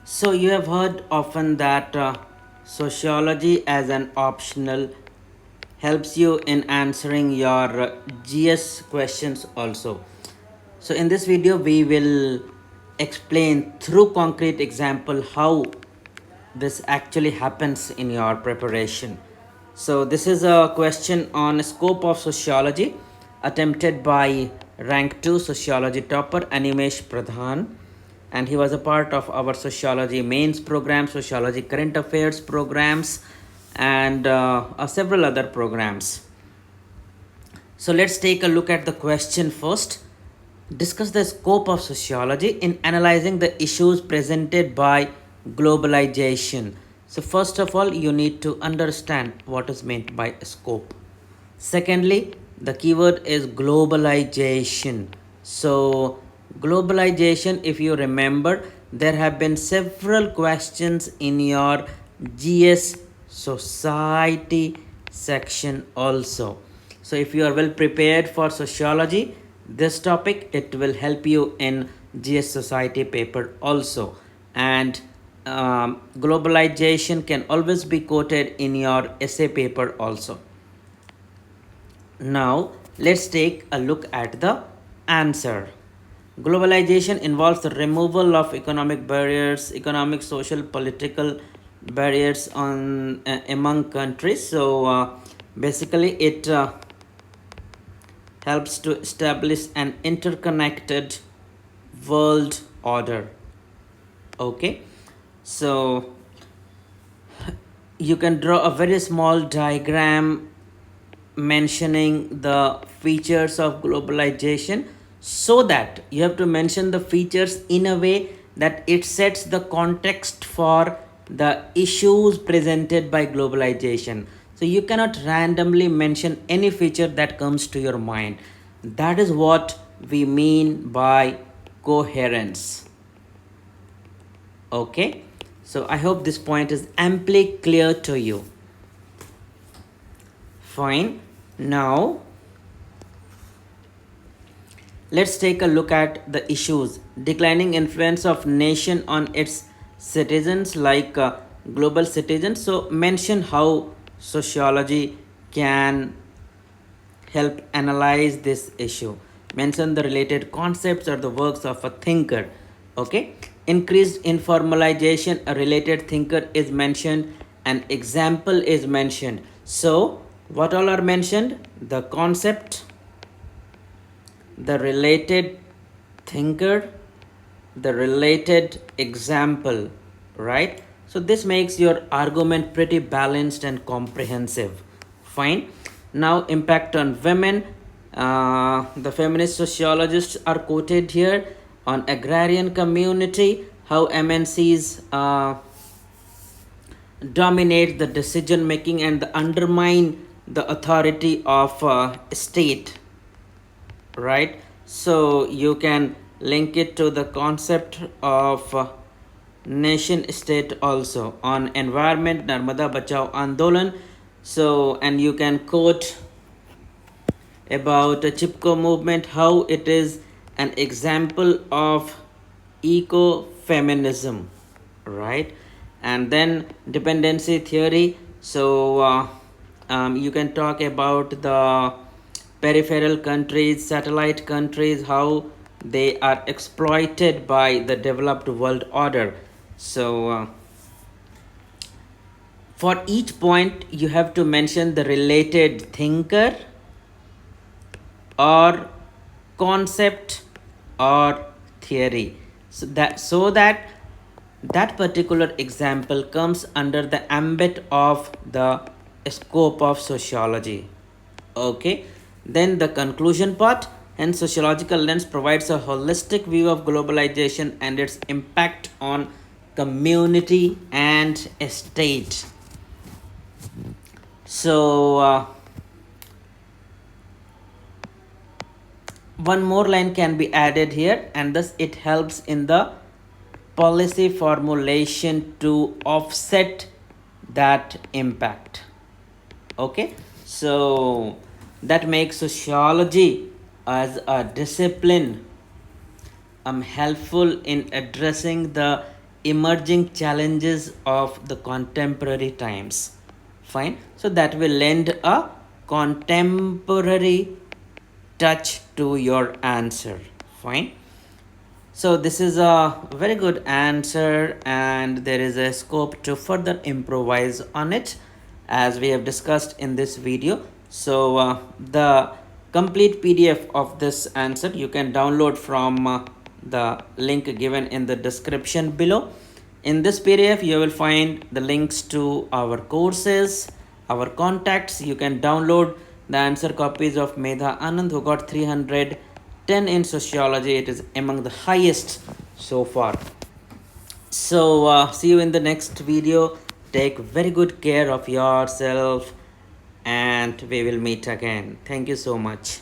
So, you have heard often that sociology as an optional helps you in answering your GS questions also. So, in this video, we will explain through concrete example how this actually happens in your preparation. So, this is a question on scope of sociology attempted by rank 2 sociology topper Animesh Pradhan, and he was a part of our sociology mains program, sociology current affairs programs, and several other programs. So let's take a look at the question first. Discuss the scope of sociology in analyzing the issues presented by globalization. So first of all, you need to understand what is meant by scope. Secondly, the keyword is globalization. So, globalization, if you remember, there have been several questions in your GS society section also. So, if you are well prepared for sociology, this topic it will help you in GS society paper also. And globalization can always be quoted in your essay paper also. Now, let's take a look at the answer. Globalization involves the removal of economic barriers, economic, social, political barriers on among countries. So, basically, it helps to establish an interconnected world order. Okay, so you can draw a very small diagram mentioning the features of globalization, so that you have to mention the features in a way that it sets the context for the issues presented by globalization. So you cannot randomly mention any feature that comes to your mind. That is what we mean by coherence. Okay, so I hope this point is amply clear to you. Fine. Now, let's take a look at the issues. Declining influence of nation on its citizens, like global citizens. So, mention how sociology can help analyze this issue. Mention the related concepts or the works of a thinker. Okay. Increased informalization, a related thinker is mentioned, an example is mentioned. So, what all are mentioned? The concept, the related thinker, the related example, right? So this makes your argument pretty balanced and comprehensive. Fine. Now, impact on women. The feminist sociologists are quoted here on agrarian community, how MNCs dominate the decision making and undermine the authority of state, right? So you can link it to the concept of nation state also. On environment, Narmada Bachao Andolan. So, and you can quote about a Chipko movement, how it is an example of ecofeminism, right? And then dependency theory. So you can talk about the peripheral countries, satellite countries, how they are exploited by the developed world order. So for each point you have to mention the related thinker or concept or theory, so that that particular example comes under the ambit of the scope of sociology. Okay, then the conclusion part. Hence, sociological lens provides a holistic view of globalization and its impact on community and state. So one more line can be added here, and thus it helps in the policy formulation to offset that impact. Okay, so that makes sociology as a discipline helpful in addressing the emerging challenges of the contemporary times. Fine. So that will lend a contemporary touch to your answer. Fine. So this is a very good answer, and there is a scope to further improvise on it as we have discussed in this video. So the complete PDF of this answer you can download from the link given in the description below. In this PDF you will find the links to our courses, our contacts. You can download the answer copies of Medha Anand, who got 310 in sociology. It is among the highest so far. So see you in the next video. Take very good care of yourself, and we will meet again. Thank you so much.